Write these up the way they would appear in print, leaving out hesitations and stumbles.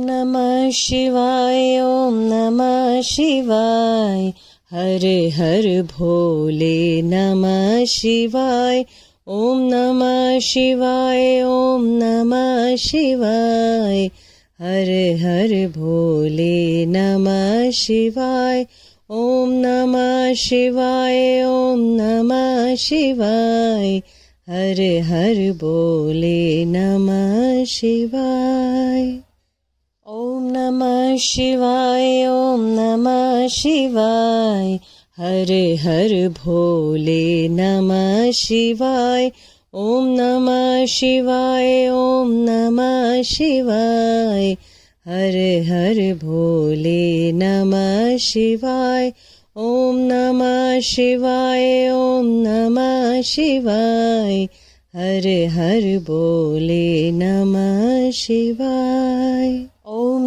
नमः शिवाय ओम नमः शिवाय हर हर भोले नमः शिवाय ओम नमः शिवाय ओम नमः शिवाय हर हर भोले नमः शिवाय ओम नमः शिवाय ओम नमः शिवाय हर हर भोले नमः शिवाय ओम नमः शिवाय ओम नमः शिवाय हर हर भोले नमः शिवाय ओम नमः शिवाय ओम नमः शिवाय हर हर भोले नमः शिवाय ओम नमः शिवाय ओम नमः शिवाय हर हर भोले नमः शिवाय ओम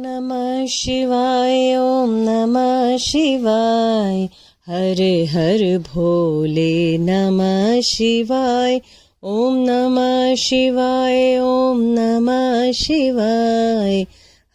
नमः शिवाय ओम नमः शिवाय हर हर भोले नमः शिवाय ओम नमः शिवाय ओम नमः शिवाय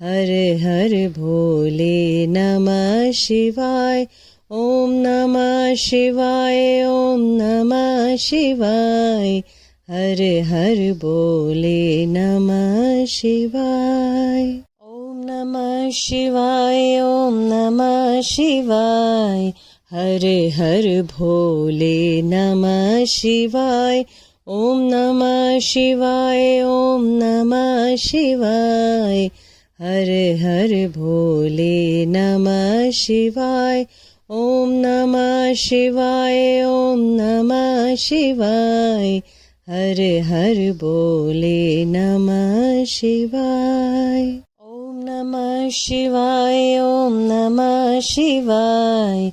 हर हर भोले नमः शिवाय ओम नमः शिवाय ओम नमः शिवाय हर हर भोले नमः शिवाय ओम नमः शिवाय ओम नमः शिवाय हर हर भोले नमः शिवाय ओम नमः शिवाय ओम नमः शिवाय हर हर भोले नमः शिवाय ओम नमः शिवाय ओम नमः शिवाय हर हर भोले नमः शिवाय ओम नमः शिवाय ओम नमः शिवाय